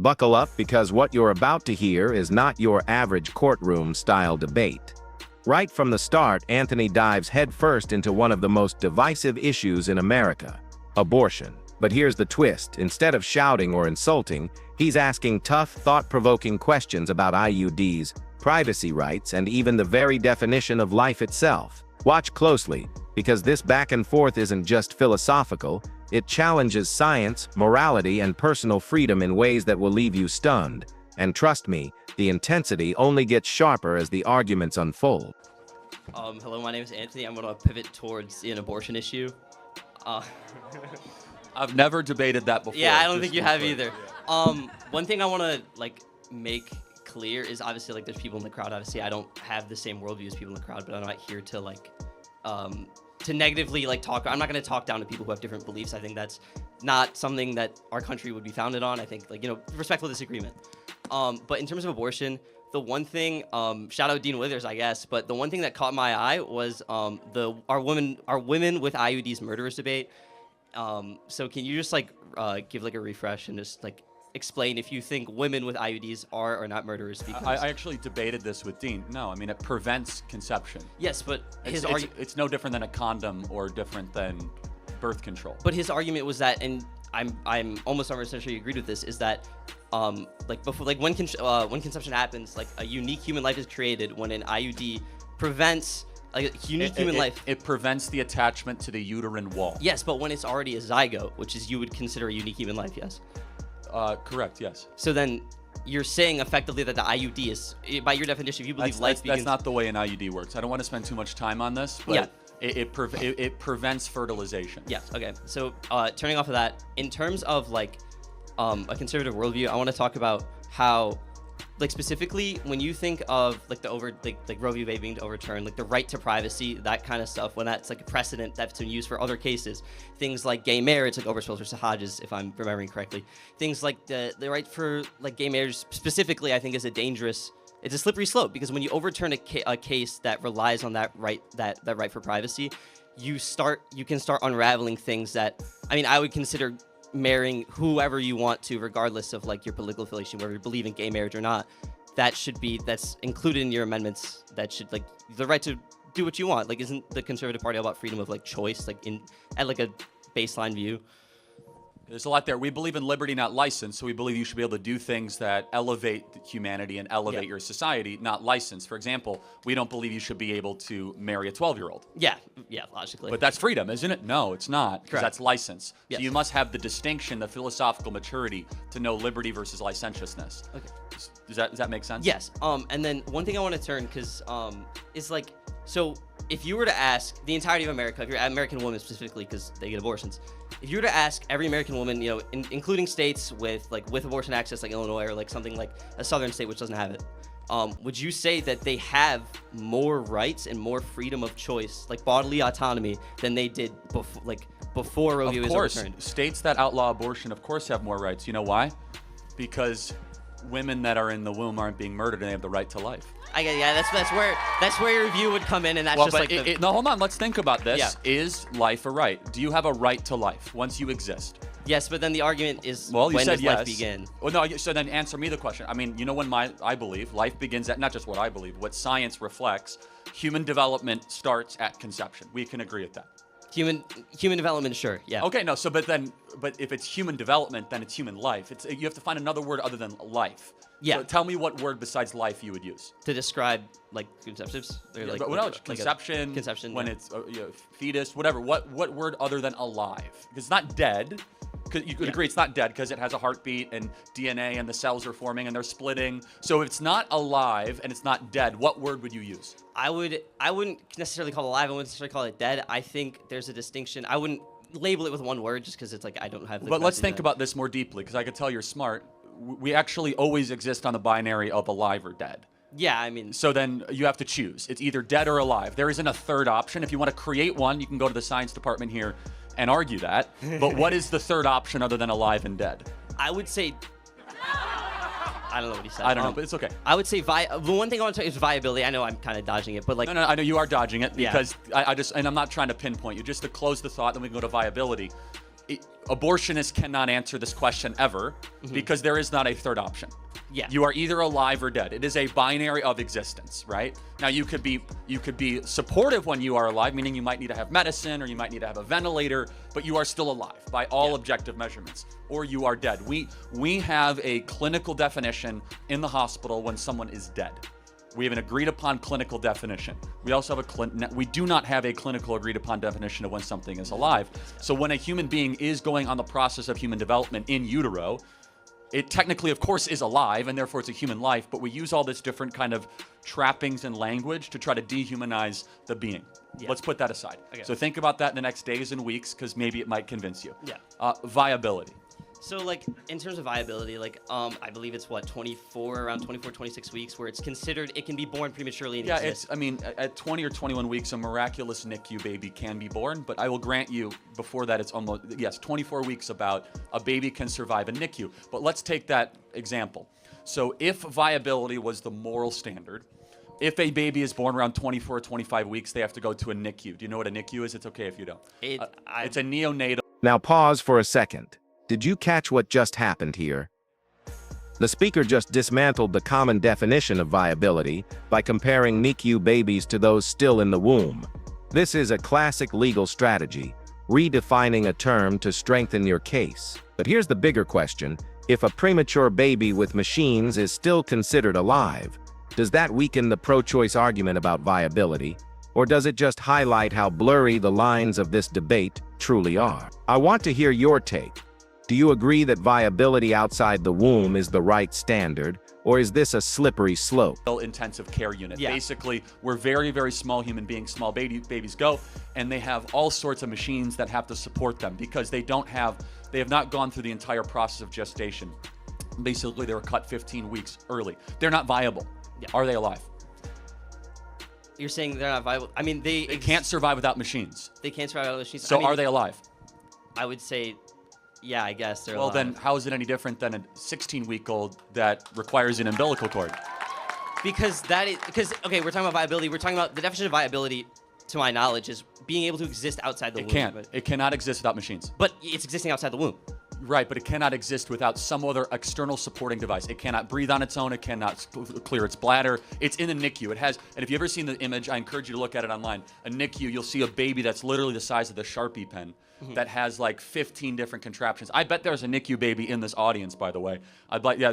Buckle up because what you're about to hear is not your average courtroom-style debate. Right from the start, Anthony dives headfirst into one of the most divisive issues in America, abortion. But here's the twist. Instead of shouting or insulting, he's asking tough, thought-provoking questions about IUDs, privacy rights, and even the very definition of life itself. Watch closely, because this back and forth isn't just philosophical, it challenges science, morality, and personal freedom in ways that will leave you stunned. And trust me, the intensity only gets sharper as the arguments unfold. Hello, my name is Anthony. I'm going to pivot towards an abortion issue. I've never debated that before. Yeah, I don't think you have either. One thing I want to make clear is obviously there's people in the crowd. Obviously, I don't have the same worldview as people in the crowd, but I'm not here to to negatively talk. I'm not going to talk down to people who have different beliefs. I think that's not something that our country would be founded on. I think respectful disagreement. But in terms of abortion, the one thing, shout out Dean Withers, I guess, but the one thing that caught my eye was our women with IUDs murderers debate. So can you just give a refresh and just explain if you think women with IUDs are or not murderers? Because I actually debated this with Dean. No, I mean it prevents conception. Yes, but it's no different than a condom or different than birth control. But his argument was that, and I'm almost 100% sure you agreed with this, is that before when conception happens, a unique human life is created when an IUD prevents human life. It prevents the attachment to the uterine wall. Yes, but when it's already a zygote, which is you would consider a unique human life, yes? Correct, yes. So then you're saying effectively that the IUD is, by your definition, if you believe life begins... That's not the way an IUD works. I don't want to spend too much time on this, but... Yeah. It prevents fertilization. Yes. Okay. So turning off of that, in terms of a conservative worldview, I want to talk about how, specifically when you think of Roe v. Wade being overturned, the right to privacy, that kind of stuff, when that's a precedent that's been used for other cases, things like gay marriage, Obergefell versus Hodges, if I'm remembering correctly, things like the right for gay marriage specifically, I think is it's a slippery slope, because when you overturn a case that relies on that right for privacy, you can start unraveling things that, I would consider marrying whoever you want to, regardless of your political affiliation, whether you believe in gay marriage or not. That's included in your amendments. That should the right to do what you want. Isn't the Conservative Party all about freedom of choice, at a baseline view? There's a lot there. We believe in liberty, not license, so we believe you should be able to do things that elevate humanity and elevate your society, not license. For example, we don't believe you should be able to marry a 12-year-old. Yeah, logically. But that's freedom, isn't it? No, it's not, because that's license. Yes. So you must have the distinction, the philosophical maturity to know liberty versus licentiousness. Okay. Does that make sense? Yes. And then one thing I want to turn, because is so if you were to ask the entirety of America, if you're an American woman specifically, because they get abortions, if you were to ask every American woman, including states with abortion access like Illinois or something like a southern state which doesn't have it, would you say that they have more rights and more freedom of choice, bodily autonomy, than they did before Roe v. Wade was overturned? States that outlaw abortion, of course, have more rights. You know why? Because women that are in the womb aren't being murdered and they have the right to life. That's where your view would come in, and that's no, hold on. Let's think about this. Yeah. Is life a right? Do you have a right to life once you exist? Yes, but then the argument is, well, when does yes. life begin? Well, no. So then answer me the question. When I believe life begins at, not just what I believe, what science reflects. Human development starts at conception. We can agree with that. Human development, sure, yeah. Okay, no. So, but if it's human development, then it's human life. You have to find another word other than life. Yeah. So tell me what word besides life you would use to describe conceptives. Conception. Conception. When it's fetus, whatever. What word other than alive? Because it's not dead. Because you could agree it's not dead because it has a heartbeat and DNA and the cells are forming and they're splitting. So if it's not alive and it's not dead, what word would you use? I wouldn't necessarily call it alive. I wouldn't necessarily call it dead. I think there's a distinction. I wouldn't label it with one word just because it's I don't have the... But let's think about this more deeply, because I could tell you're smart. We actually always exist on the binary of alive or dead. Yeah, So then you have to choose. It's either dead or alive. There isn't a third option. If you want to create one, you can go to the science department here and argue that. But what is the third option other than alive and dead? I would say... I don't know what he said. I don't know, but it's okay. I would say the one thing I want to say is viability. I know I'm kind of dodging it, but No, I know you are dodging it because and I'm not trying to pinpoint you. Just to close the thought, then we can go to viability. abortionists cannot answer this question ever because there is not a third option. Yeah. You are either alive or dead. It is a binary of existence, right? Now you could be supportive when you are alive, meaning you might need to have medicine or you might need to have a ventilator, but you are still alive by all objective measurements, or you are dead. We have a clinical definition in the hospital when someone is dead. We have an agreed upon clinical definition. We also have we do not have a clinical agreed upon definition of when something is alive. So when a human being is going on the process of human development in utero, it technically, of course, is alive, and therefore it's a human life, but we use all this different kind of trappings and language to try to dehumanize the being. Yeah. Let's put that aside. Okay. So think about that in the next days and weeks, because maybe it might convince you. Yeah. Viability. So, like, in terms of viability, like, I believe it's, what, around 24, 26 weeks, where it's considered it can be born prematurely and exist. I mean, at 20 or 21 weeks, a miraculous NICU baby can be born, but I will grant you, before that, it's almost, 24 weeks about a baby can survive a NICU. But let's take that example. So if viability was the moral standard, if a baby is born around 24 or 25 weeks, they have to go to a NICU. Do you know what a NICU is? It's okay if you don't. It's a neonatal. Now pause for a second. Did you catch what just happened here? The speaker just dismantled the common definition of viability by comparing NICU babies to those still in the womb. This is a classic legal strategy, redefining a term to strengthen your case. But here's the bigger question. If a premature baby with machines is still considered alive, does that weaken the pro-choice argument about viability? Or does it just highlight how blurry the lines of this debate truly are? I want to hear your take. Do you agree that viability outside the womb is the right standard, or is this a slippery slope? Intensive care unit. Yeah. Basically, where very, very small human beings, small babies go, and they have all sorts of machines that have to support them because they have not gone through the entire process of gestation. Basically, they were cut 15 weeks early. They're not viable. Yeah. Are they alive? You're saying they're not viable? I mean, they can't survive without machines. They can't survive without machines. So are they alive? I would say, yeah, I guess they're alive. Well, then how is it any different than a 16-week-old that requires an umbilical cord? Because okay, we're talking about viability. We're talking about the definition of viability, to my knowledge, is being able to exist outside the womb. It cannot exist without machines. But it's existing outside the womb. Right, but it cannot exist without some other external supporting device. It cannot breathe on its own. It cannot clear its bladder. It's in a NICU. It has, and if you've ever seen the image, I encourage you to look at it online. A NICU, you'll see a baby that's literally the size of the Sharpie pen that has like 15 different contraptions. I bet there's a NICU baby in this audience, by the way.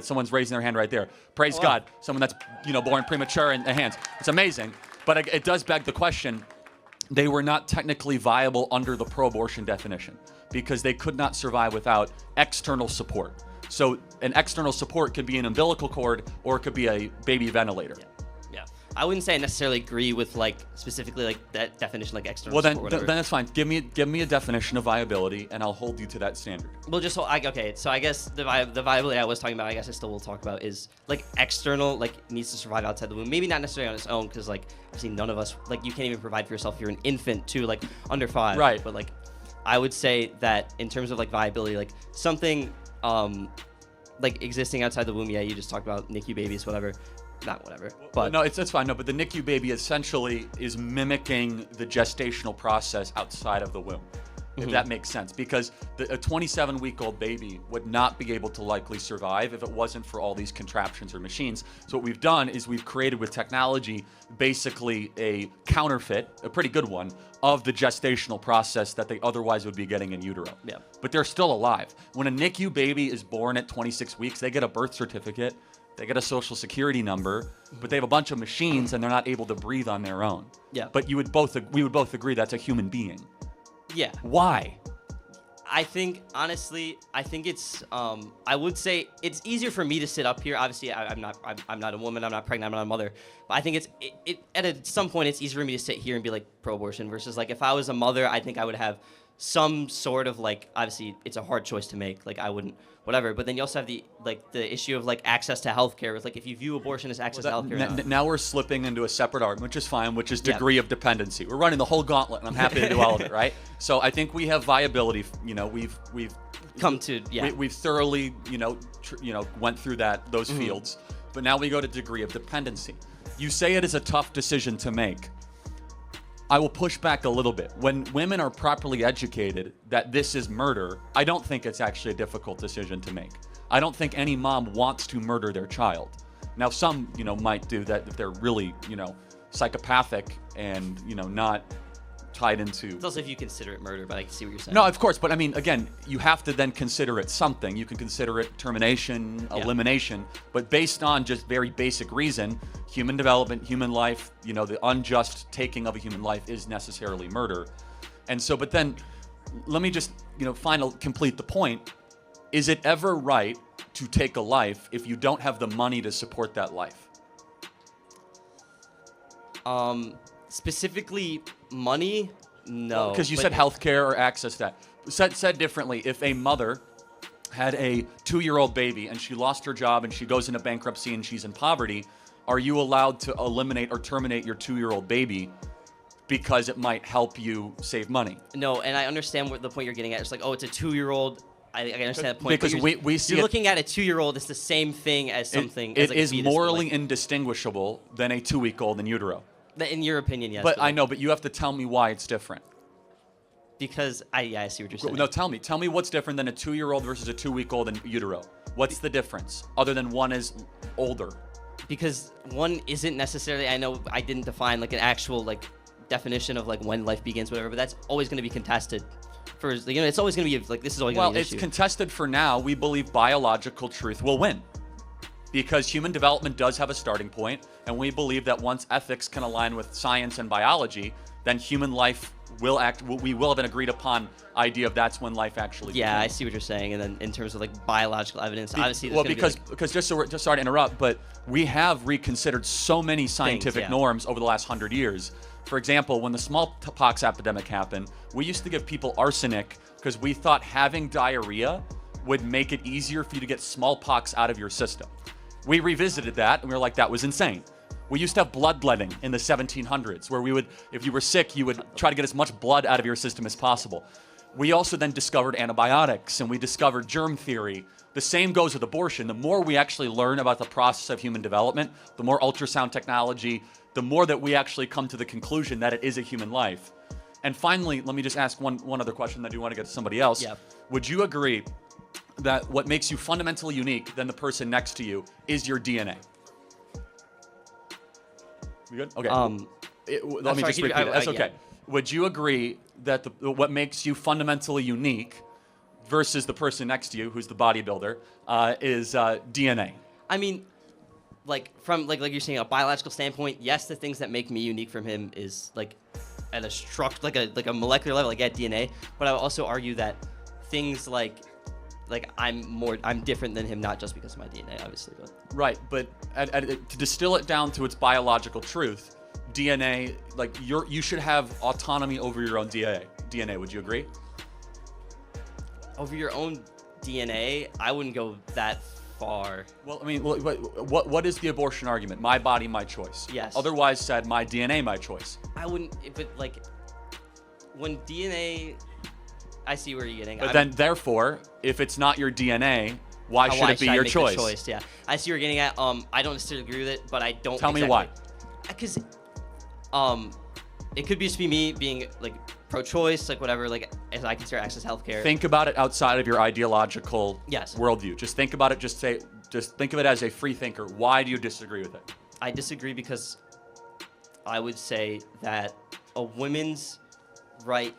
Someone's raising their hand right there. Praise God, someone that's born premature in the hands. It's amazing, but it does beg the question. They were not technically viable under the pro-abortion definition because they could not survive without external support. So an external support could be an umbilical cord or it could be a baby ventilator. Yeah. I wouldn't say I necessarily agree with specifically that definition, like external support. Well, then that's fine. Give me a definition of viability and I'll hold you to that standard. Well, okay. So I guess the viability I was talking about, I guess I still will talk about, is like external, like needs to survive outside the womb. Maybe not necessarily on its own, because like obviously none of us, like you can't even provide for yourself if you're an infant too, like under 5. Right. But like I would say that in terms of like viability, like something like existing outside the womb. Yeah, you just talked about NICU babies, whatever. Not whatever. But no, it's fine. No, but the NICU baby essentially is mimicking the gestational process outside of the womb, if that makes sense. Because a 27-week-old baby would not be able to likely survive if it wasn't for all these contraptions or machines. So what we've done is we've created with technology basically a counterfeit, a pretty good one, of the gestational process that they otherwise would be getting in utero. Yeah. But they're still alive. When a NICU baby is born at 26 weeks, they get a birth certificate. They get a social security number, but they have a bunch of machines and they're not able to breathe on their own. Yeah. But we would both agree that's a human being. Yeah. Why? I think, honestly, it's, I would say it's easier for me to sit up here. Obviously, I'm not a woman, I'm not pregnant, I'm not a mother. But I think at some point, it's easier for me to sit here and be like pro-abortion versus like if I was a mother, I think I would have some sort of like, obviously it's a hard choice to make. Like I wouldn't, whatever. But then you also have the issue of like access to healthcare. With like if you view abortion as access to healthcare. Now we're slipping into a separate argument, which is fine, which is degree of dependency. We're running the whole gauntlet, and I'm happy to do all of it, right? So I think we have viability. We've come to we've thoroughly went through those fields, but now we go to degree of dependency. You say it is a tough decision to make. I will push back a little bit. When women are properly educated that this is murder, I don't think it's actually a difficult decision to make. I don't think any mom wants to murder their child. Now, some, might do that if they're really, psychopathic and, not tied into. It's also if you consider it murder, but I can see what you're saying. No, of course, but I mean, again, you have to then consider it something. You can consider it termination, elimination, but based on just very basic reason, human development, human life, the unjust taking of a human life is necessarily murder. And so, but then, let me just, complete the point. Is it ever right to take a life if you don't have the money to support that life? Specifically money, no. Because you said healthcare or access to that. Said differently, if a mother had a 2-year-old baby and she lost her job and she goes into bankruptcy and she's in poverty, are you allowed to eliminate or terminate your 2-year-old baby because it might help you save money? No, and I understand what the point you're getting at. It's like, it's a 2-year-old. I understand that point. Because we see you're looking at a 2-year-old. It's the same thing as something. It is morally indistinguishable than a 2-week-old in utero. In your opinion, yes. But I know, but you have to tell me why it's different. Because I see what you're saying. No, tell me what's different than a 2-year-old versus a 2-week-old in utero. What's the difference other than one is older? Because one isn't necessarily. I know I didn't define an actual definition of when life begins, whatever. But that's always going to be contested. It's always going to be this is always going to be an issue. Well, it's contested for now. We believe biological truth will win. Because human development does have a starting point, and we believe that once ethics can align with science and biology, then human life will we will have an agreed upon idea of that's when life actually begins. I see what you're saying. And then in terms of biological evidence, obviously because just sorry to interrupt, but we have reconsidered so many scientific norms over the last 100 years. For example, when the smallpox epidemic happened, we used to give people arsenic because we thought having diarrhea would make it easier for you to get smallpox out of your system. We revisited that, and we were like, that was insane. We used to have bloodletting in the 1700s, where we would, if you were sick, you would try to get as much blood out of your system as possible. We also then discovered antibiotics, and we discovered germ theory. The same goes with abortion. The more we actually learn about the process of human development, the more ultrasound technology, the more that we actually come to the conclusion that it is a human life. And finally, let me just ask one other question that I do want to get to somebody else. Yeah. Would you agree that what makes you fundamentally unique than the person next to you is your DNA? We good? Okay. Let me just repeat it. That's okay. Would you agree that what makes you fundamentally unique versus the person next to you, who's the bodybuilder, is DNA? I mean, from you're saying a biological standpoint, yes, the things that make me unique from him is at a structure, like a molecular level, DNA. But I would also argue that things I'm different than him, not just because of my DNA, obviously. But. Right, but to distill it down to its biological truth, DNA, you should have autonomy over your own DNA. Would you agree? Over your own DNA, I wouldn't go that far. Well, I mean, what is the abortion argument? My body, my choice. Yes. Otherwise said, my DNA, my choice. I wouldn't, but when DNA. I see where you're getting. But then, therefore, if it's not your DNA, why should it be your choice? Yeah, I see where you're getting at. I don't necessarily agree with it, but I don't. Tell me why. Because, it could just be me being pro-choice, whatever. As I consider access to healthcare. Think about it outside of your ideological worldview. Just think about it. Just think of it as a free thinker. Why do you disagree with it? I disagree because I would say that a woman's right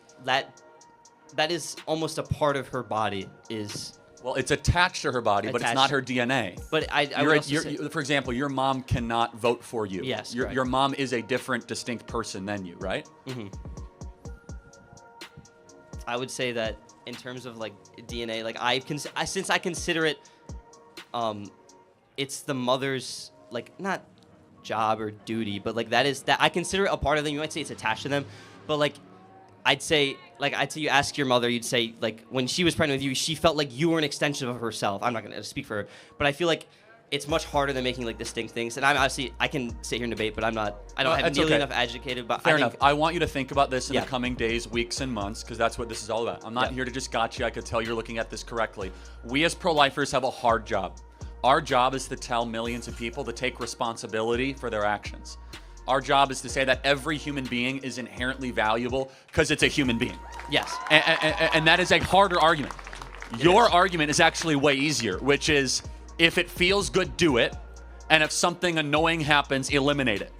that is almost a part of her body is. Well, it's attached to her body, but it's not her DNA. But I would also say, for example, your mom cannot vote for you. Yes, your mom is a different, distinct person than you, right? Mm-hmm. I would say that in terms of DNA, since I consider it, it's the mother's not job or duty, but that I consider it a part of them. You might say it's attached to them, but I'd say you ask your mother, you'd say when she was pregnant with you, she felt like you were an extension of herself. I'm not gonna speak for her, but I feel like it's much harder than making distinct things. And I can sit here and debate, but I don't have nearly enough educated. But fair enough. I want you to think about this in the coming days, weeks, and months, because that's what this is all about. I'm not here to just gotcha. I could tell you're looking at this correctly. We as pro-lifers have a hard job. Our job is to tell millions of people to take responsibility for their actions. Our job is to say that every human being is inherently valuable because it's a human being. Yes. And that is a harder argument. Your argument is actually way easier, which is if it feels good, do it. And if something annoying happens, eliminate it.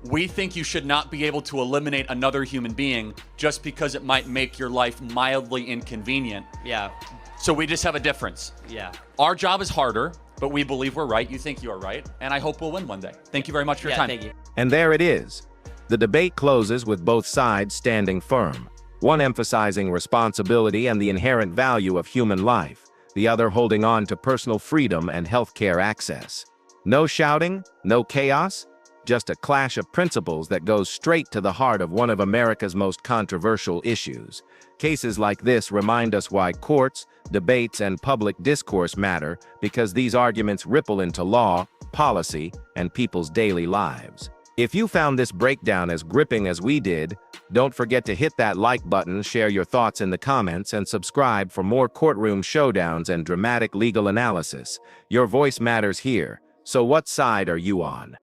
We think you should not be able to eliminate another human being just because it might make your life mildly inconvenient. Yeah. So we just have a difference. Yeah. Our job is harder, but we believe we're right. You think you are right. And I hope we'll win one day. Thank you very much for your time. Thank you. And there it is. The debate closes with both sides standing firm, one emphasizing responsibility and the inherent value of human life, the other holding on to personal freedom and healthcare access. No shouting, no chaos, just a clash of principles that goes straight to the heart of one of America's most controversial issues. Cases like this remind us why courts, debates, and public discourse matter, because these arguments ripple into law, policy, and people's daily lives. If you found this breakdown as gripping as we did, don't forget to hit that like button, share your thoughts in the comments, and subscribe for more courtroom showdowns and dramatic legal analysis. Your voice matters here. So what side are you on?